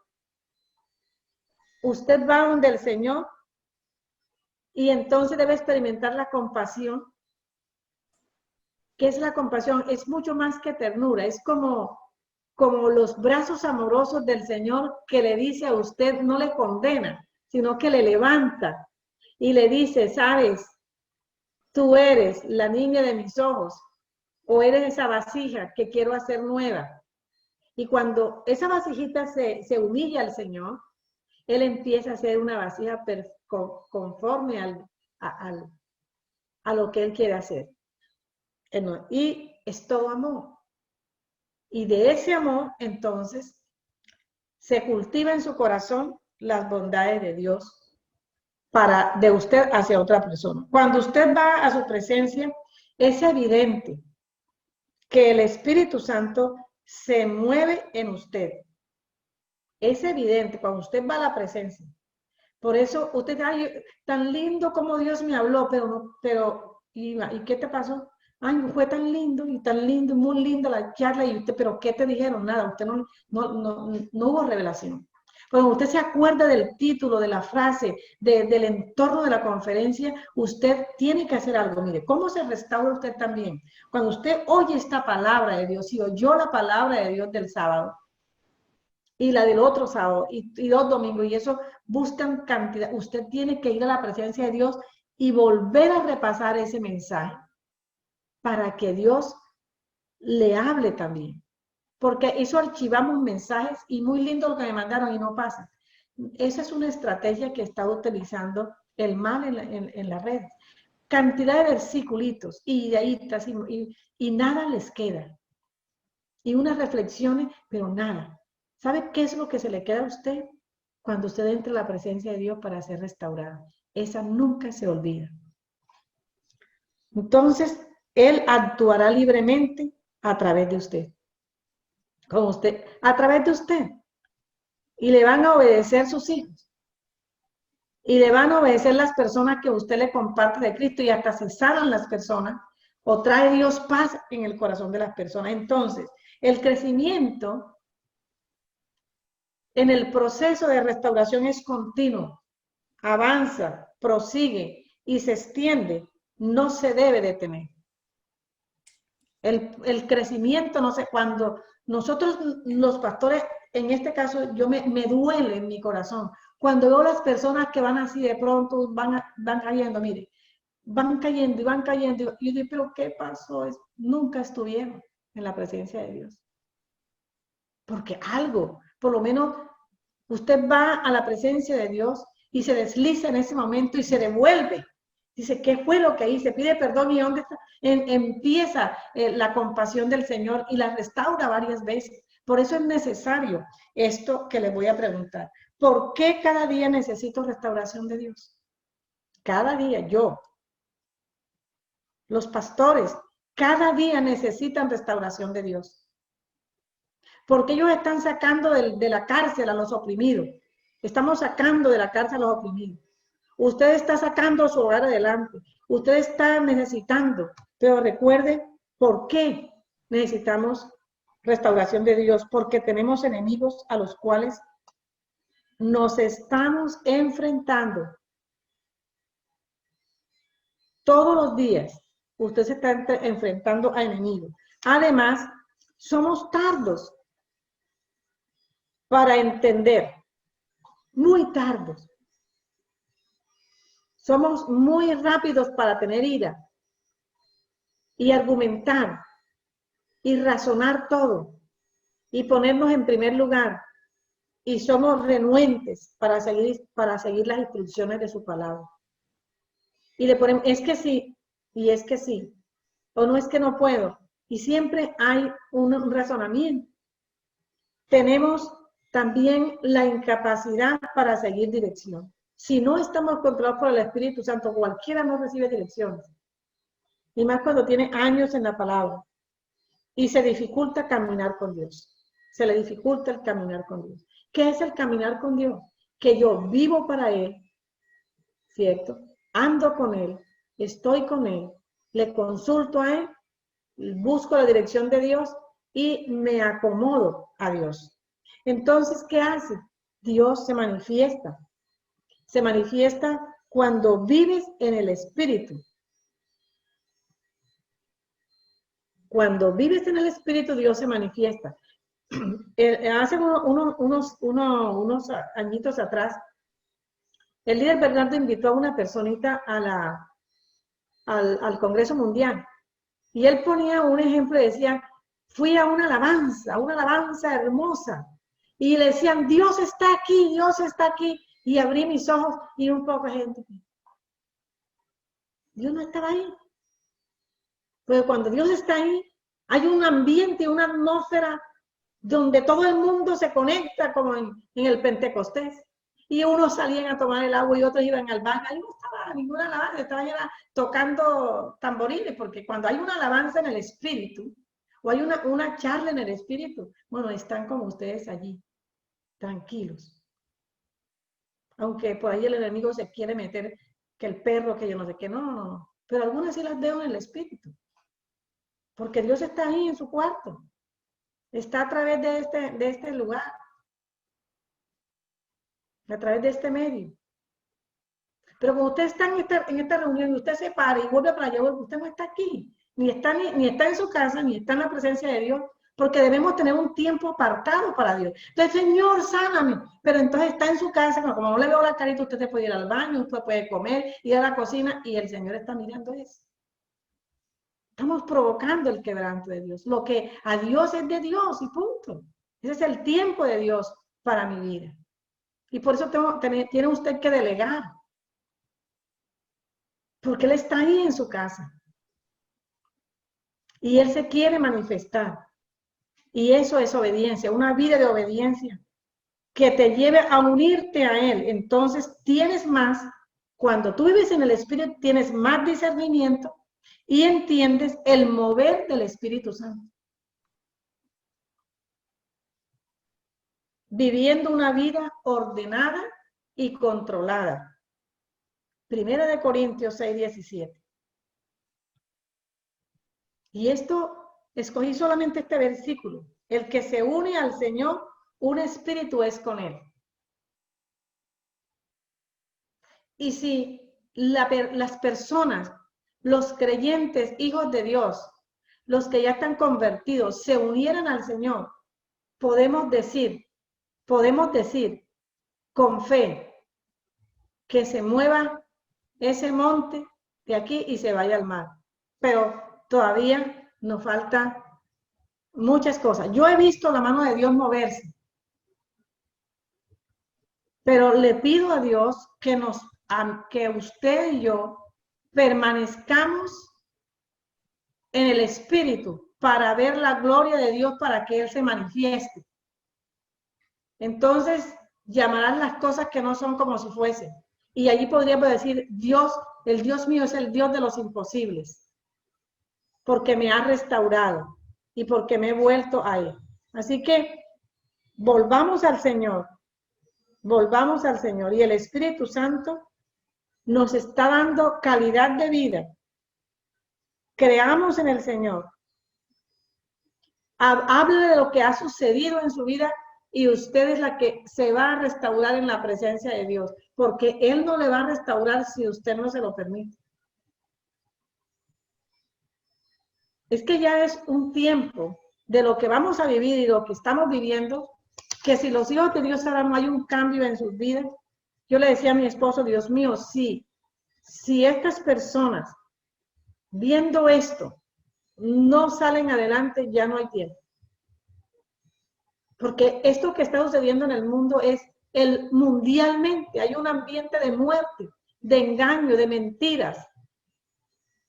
usted va donde el Señor y entonces debe experimentar la compasión. ¿Qué es la compasión? Es mucho más que ternura, es como los brazos amorosos del Señor que le dice a usted, no le condena, sino que le levanta y le dice, sabes, tú eres la niña de mis ojos, o eres esa vasija que quiero hacer nueva. Y cuando esa vasijita se humilla al Señor, Él empieza a hacer una vasija conforme a lo que Él quiere hacer. Y es todo amor. Y de ese amor, entonces, se cultiva en su corazón las bondades de Dios de usted hacia otra persona. Cuando usted va a su presencia, es evidente que el Espíritu Santo se mueve en usted. Es evidente cuando usted va a la presencia. Por eso usted, ay, tan lindo como Dios me habló, pero ¿Y qué te pasó? Ay, fue tan lindo y tan lindo, muy linda la charla. Y usted, ¿pero qué te dijeron? Nada, usted no hubo revelación. Cuando usted se acuerda del título, de la frase, del entorno de la conferencia, usted tiene que hacer algo. Mire, ¿cómo se restaura usted también? Cuando usted oye esta palabra de Dios, y oyó la palabra de Dios del sábado, y la del otro sábado, y 2 domingos, y eso buscan cantidad. Usted tiene que ir a la presencia de Dios y volver a repasar ese mensaje para que Dios le hable también. Porque eso archivamos mensajes y muy lindo lo que me mandaron y no pasa. Esa es una estrategia que está utilizando el mal en la red. Cantidad de versículos y de ahí y nada les queda. Y unas reflexiones, pero nada. ¿Sabe qué es lo que se le queda a usted cuando usted entra a la presencia de Dios para ser restaurado? Esa nunca se olvida. Entonces, Él actuará libremente a través de usted. Con usted, a través de usted. Y le van a obedecer sus hijos. Y le van a obedecer las personas que usted le comparte de Cristo y hasta se sanan las personas o trae Dios paz en el corazón de las personas. Entonces, el crecimiento en el proceso de restauración es continuo, avanza, prosigue y se extiende, no se debe detener. El crecimiento, no sé, cuando nosotros los pastores, en este caso, me duele en mi corazón, cuando veo las personas que van así de pronto, van cayendo, mire, van cayendo y van cayendo, y yo digo, pero ¿qué pasó? Nunca estuvieron en la presencia de Dios. Porque algo, por lo menos, usted va a la presencia de Dios y se desliza en ese momento y se devuelve. Dice, ¿qué fue lo que hice? Pide perdón y ¿dónde está? Empieza la compasión del Señor y la restaura varias veces. Por eso es necesario esto que les voy a preguntar. ¿Por qué cada día necesito restauración de Dios? Cada día yo. Los pastores cada día necesitan restauración de Dios. Porque ellos están sacando de la cárcel a los oprimidos. Estamos sacando de la cárcel a los oprimidos. Usted está sacando su hogar adelante. Usted está necesitando. Pero recuerde por qué necesitamos restauración de Dios. Porque tenemos enemigos a los cuales nos estamos enfrentando. Todos los días usted se está enfrentando a enemigos. Además, somos tardos para entender. Muy tardos. Somos muy rápidos para tener ira y argumentar y razonar todo y ponernos en primer lugar. Y somos renuentes para seguir las instrucciones de su palabra. Y le ponemos, es que sí, y es que sí, o no es que no puedo. Y siempre hay un razonamiento. Tenemos también la incapacidad para seguir dirección. Si no estamos controlados por el Espíritu Santo, cualquiera no recibe direcciones. Y más cuando tiene años en la palabra. Y se dificulta caminar con Dios. Se le dificulta el caminar con Dios. ¿Qué es el caminar con Dios? Que yo vivo para Él, ¿cierto? Ando con Él, estoy con Él, le consulto a Él, busco la dirección de Dios y me acomodo a Dios. Entonces, ¿qué hace? Dios se manifiesta. Se manifiesta cuando vives en el Espíritu. Cuando vives en el Espíritu, Dios se manifiesta. Hace unos añitos atrás, el líder Bernardo invitó a una personita al Congreso Mundial. Y él ponía un ejemplo y decía, fui a una alabanza hermosa. Y le decían, Dios está aquí, Dios está aquí. Y abrí mis ojos y un poco de gente. Dios no estaba ahí. Pero cuando Dios está ahí, hay un ambiente, una atmósfera donde todo el mundo se conecta como en el Pentecostés. Y unos salían a tomar el agua y otros iban al baño. Ahí no estaba ninguna alabanza, estaban tocando tamborines, porque cuando hay una alabanza en el Espíritu, o hay una charla en el Espíritu, bueno, están como ustedes allí, tranquilos. Aunque por ahí el enemigo se quiere meter, que el perro, que yo no sé qué, no. pero algunas sí las veo en el espíritu, porque Dios está ahí en su cuarto, está a través de este lugar, a través de este medio. Pero cuando usted está en esta reunión y usted se para y vuelve para allá, usted no está aquí, ni está en su casa, ni está en la presencia de Dios, porque debemos tener un tiempo apartado para Dios. Entonces, Señor, sáname, pero entonces está en su casa, como no le veo la carita, usted se puede ir al baño, usted puede comer, ir a la cocina, y el Señor está mirando eso. Estamos provocando el quebranto de Dios. Lo que a Dios es de Dios y punto. Ese es el tiempo de Dios para mi vida. Y por eso tiene usted que delegar. Porque Él está ahí en su casa. Y Él se quiere manifestar. Y eso es obediencia, una vida de obediencia que te lleve a unirte a Él. Entonces tienes más, cuando tú vives en el Espíritu, tienes más discernimiento y entiendes el mover del Espíritu Santo. Viviendo una vida ordenada y controlada. 1 Corintios 6:17. Y esto, escogí solamente este versículo. El que se une al Señor, un espíritu es con Él. Y si las personas, los creyentes, hijos de Dios, los que ya están convertidos, se unieran al Señor, podemos decir con fe que se mueva ese monte de aquí y se vaya al mar. Pero todavía nos faltan muchas cosas. Yo he visto la mano de Dios moverse, pero le pido a Dios que usted y yo permanezcamos en el Espíritu para ver la gloria de Dios, para que Él se manifieste. Entonces llamarán las cosas que no son como si fuesen. Y allí podríamos decir, Dios, el Dios mío es el Dios de los imposibles, porque me ha restaurado y porque me he vuelto a Él. Así que volvamos al Señor y el Espíritu Santo nos está dando calidad de vida. Creamos en el Señor. Hable de lo que ha sucedido en su vida y usted es la que se va a restaurar en la presencia de Dios, porque Él no le va a restaurar si usted no se lo permite. Es que ya es un tiempo de lo que vamos a vivir y lo que estamos viviendo, que si los hijos de Dios ahora no hay un cambio en sus vidas. Yo le decía a mi esposo, Dios mío, si estas personas viendo esto no salen adelante, ya no hay tiempo. Porque esto que está sucediendo en el mundo es mundialmente, hay un ambiente de muerte, de engaño, de mentiras,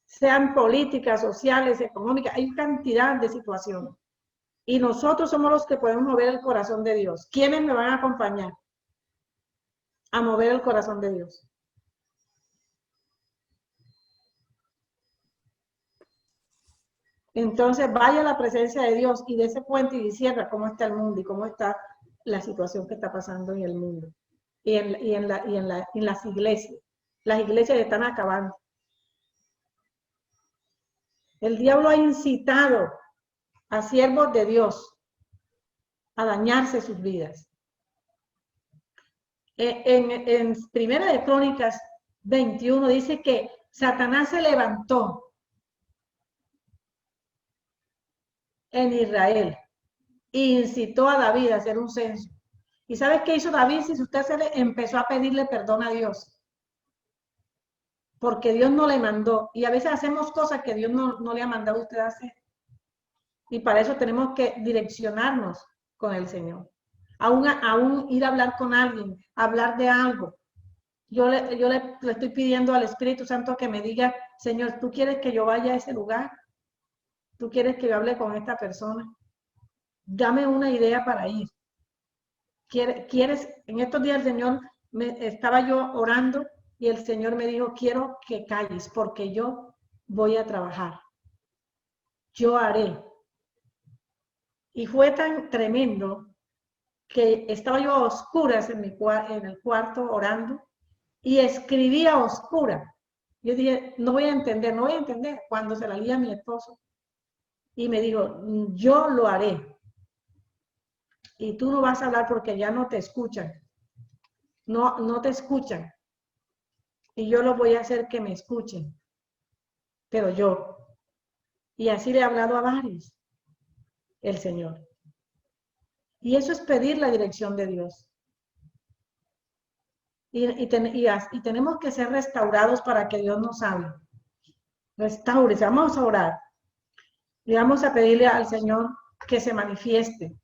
sean políticas, sociales, económicas, hay cantidad de situaciones. Y nosotros somos los que podemos mover el corazón de Dios. ¿Quiénes me van a acompañar a mover el corazón de Dios? Entonces vaya a la presencia de Dios y de ese puente y discierna cómo está el mundo y cómo está la situación que está pasando en el mundo y en las iglesias. Las iglesias están acabando. El diablo ha incitado a siervos de Dios a dañarse sus vidas. En Primera de Crónicas 21 dice que Satanás se levantó en Israel e incitó a David a hacer un censo. ¿Y sabes qué hizo David? Si usted empezó a pedirle perdón a Dios, porque Dios no le mandó, y a veces hacemos cosas que Dios no le ha mandado a usted a hacer, y para eso tenemos que direccionarnos con el Señor, aún ir a hablar con alguien, hablar de algo. Yo le estoy pidiendo al Espíritu Santo que me diga, Señor, ¿tú quieres que yo vaya a ese lugar? ¿Tú quieres que yo hable con esta persona? Dame una idea para ir. ¿Quieres? En estos días el Señor, estaba yo orando y el Señor me dijo, quiero que calles porque yo voy a trabajar. Yo haré. Y fue tan tremendo que estaba yo a oscuras en el cuarto orando y escribí a oscuras. Yo dije, no voy a entender, cuando se la leí a mi esposo. Y me dijo, yo lo haré. Y tú no vas a hablar porque ya no te escuchan. No te escuchan. Y yo lo voy a hacer que me escuchen. Pero yo. Y así le he hablado a varios, el Señor. Y eso es pedir la dirección de Dios. Y tenemos que ser restaurados para que Dios nos hable. Restaure, vamos a orar. Y vamos a pedirle al Señor que se manifieste,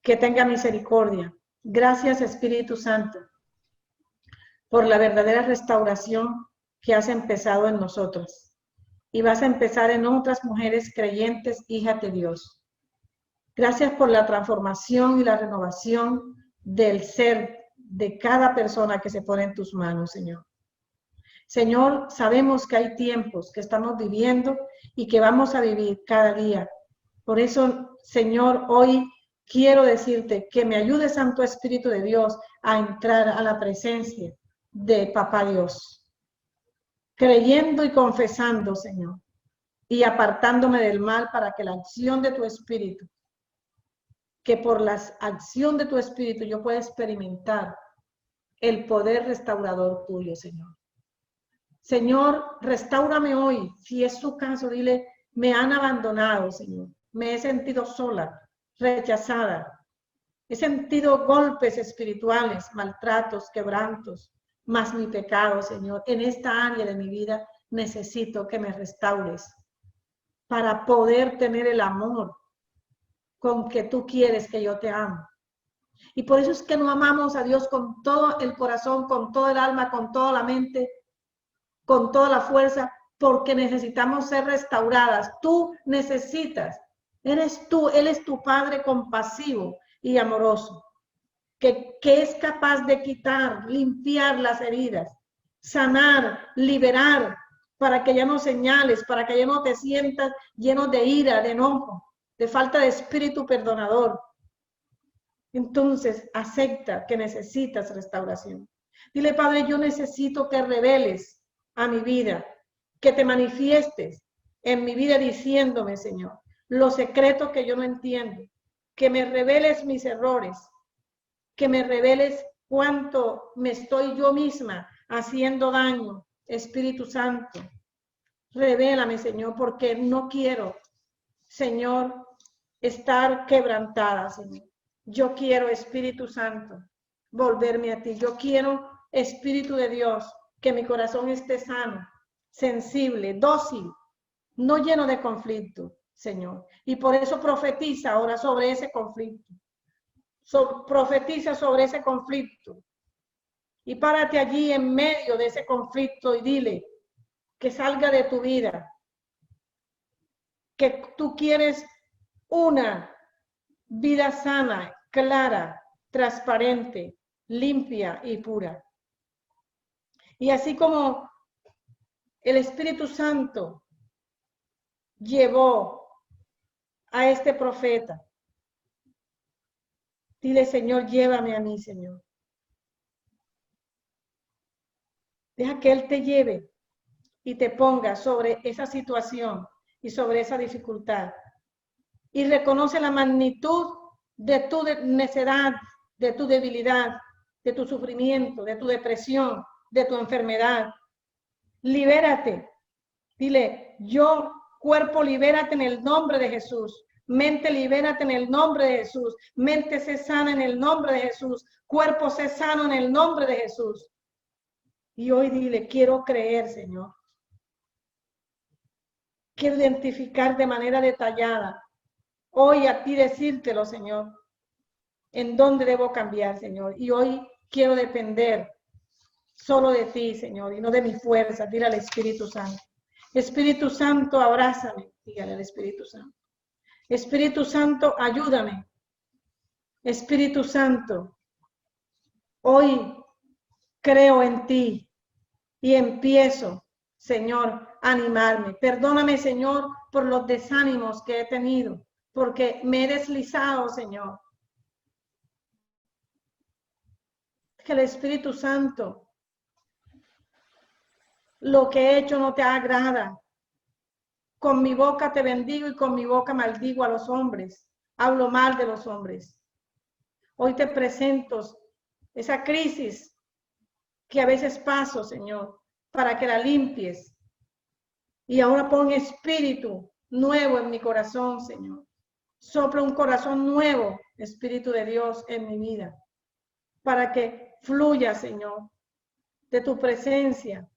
que tenga misericordia. Gracias, Espíritu Santo, por la verdadera restauración que has empezado en nosotros. Y vas a empezar en otras mujeres creyentes, hijas de Dios. Gracias por la transformación y la renovación del ser de cada persona que se pone en tus manos, Señor. Señor, sabemos que hay tiempos que estamos viviendo y que vamos a vivir cada día. Por eso, Señor, hoy quiero decirte que me ayude, Santo Espíritu de Dios, a entrar a la presencia de Papá Dios, creyendo y confesando, Señor, y apartándome del mal para que la acción de tu Espíritu, que por la acción de tu Espíritu yo pueda experimentar el poder restaurador tuyo, Señor. Señor, restáurame hoy. Si es su caso, dile, me han abandonado, Señor. Me he sentido sola, rechazada. He sentido golpes espirituales, maltratos, quebrantos, más mi pecado, Señor. En esta área de mi vida necesito que me restaures para poder tener el amor con que tú quieres que yo te ame. Y por eso es que no amamos a Dios con todo el corazón, con todo el alma, con toda la mente, con toda la fuerza, porque necesitamos ser restauradas. Tú necesitas, eres tú, Él es tu Padre compasivo y amoroso, que es capaz de quitar, limpiar las heridas, sanar, liberar, para que ya no señales, para que ya no te sientas lleno de ira, de enojo, de falta de espíritu perdonador. Entonces, acepta que necesitas restauración. Dile, Padre, yo necesito que reveles a mi vida, que te manifiestes en mi vida diciéndome, Señor, los secretos que yo no entiendo, que me reveles mis errores, que me reveles cuánto me estoy yo misma haciendo daño. Espíritu Santo, revélame, Señor, porque no quiero, Señor, estar quebrantada, Señor. Yo quiero, Espíritu Santo, volverme a ti. Yo quiero, Espíritu de Dios, que mi corazón esté sano, sensible, dócil, no lleno de conflicto, Señor. Y por eso profetiza ahora sobre ese conflicto. Profetiza sobre ese conflicto. Y párate allí en medio de ese conflicto y dile que salga de tu vida, que tú quieres una vida sana, clara, transparente, limpia y pura. Y así como el Espíritu Santo llevó a este profeta, dile, Señor, llévame a mí, Señor. Deja que Él te lleve y te ponga sobre esa situación y sobre esa dificultad. Y reconoce la magnitud de tu necedad, de tu debilidad, de tu sufrimiento, de tu depresión, de tu enfermedad. Libérate. Dile, yo, cuerpo, libérate en el nombre de Jesús. Mente, libérate en el nombre de Jesús. Mente, sé sana en el nombre de Jesús. Cuerpo, sé sano en el nombre de Jesús. Y hoy dile, quiero creer, Señor. Quiero identificar de manera detallada. Hoy a ti decírtelo, Señor. En dónde debo cambiar, Señor. Y hoy quiero depender solo de ti, Señor, y no de mi fuerza. Dile al Espíritu Santo. Espíritu Santo, abrázame. Dígale al Espíritu Santo. Espíritu Santo, ayúdame. Espíritu Santo, hoy creo en ti y empiezo, Señor, a animarme. Perdóname, Señor, por los desánimos que he tenido, porque me he deslizado, Señor. Que el Espíritu Santo lo que he hecho no te agrada. Con mi boca te bendigo y con mi boca maldigo a los hombres. Hablo mal de los hombres. Hoy te presento esa crisis que a veces paso, Señor, para que la limpies. Y ahora pon espíritu nuevo en mi corazón, Señor. Sopla un corazón nuevo, Espíritu de Dios, en mi vida, para que fluya, Señor, de tu presencia,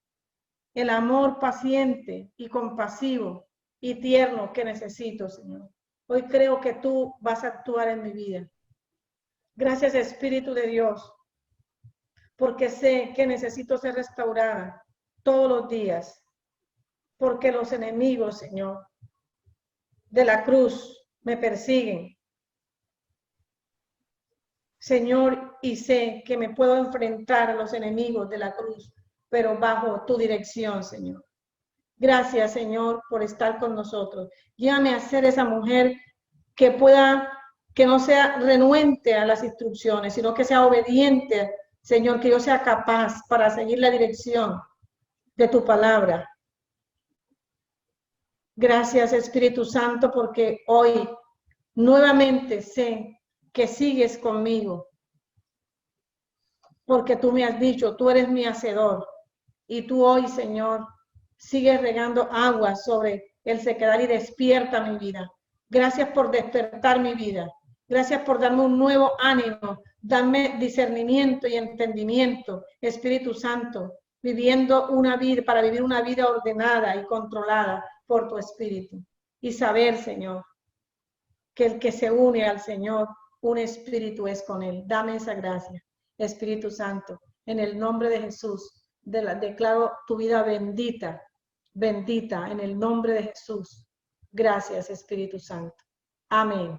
el amor paciente y compasivo y tierno que necesito, Señor. Hoy creo que tú vas a actuar en mi vida. Gracias, Espíritu de Dios, porque sé que necesito ser restaurada todos los días, porque los enemigos, Señor, de la cruz me persiguen. Señor, y sé que me puedo enfrentar a los enemigos de la cruz, pero bajo tu dirección, Señor. Gracias, Señor, por estar con nosotros. Llévame a ser esa mujer que que no sea renuente a las instrucciones, sino que sea obediente, Señor, que yo sea capaz para seguir la dirección de tu palabra. Gracias, Espíritu Santo, porque hoy nuevamente sé que sigues conmigo, porque tú me has dicho, tú eres mi hacedor, y tú hoy, Señor, sigues regando agua sobre el sequedal y despierta mi vida. Gracias por despertar mi vida. Gracias por darme un nuevo ánimo, darme discernimiento y entendimiento, Espíritu Santo, viviendo una vida, para vivir una vida ordenada y controlada por tu Espíritu. Y saber, Señor, que el que se une al Señor, un espíritu es con él. Dame esa gracia, Espíritu Santo, en el nombre de Jesús. Declaro tu vida bendita, bendita, en el nombre de Jesús. Gracias, Espíritu Santo. Amén.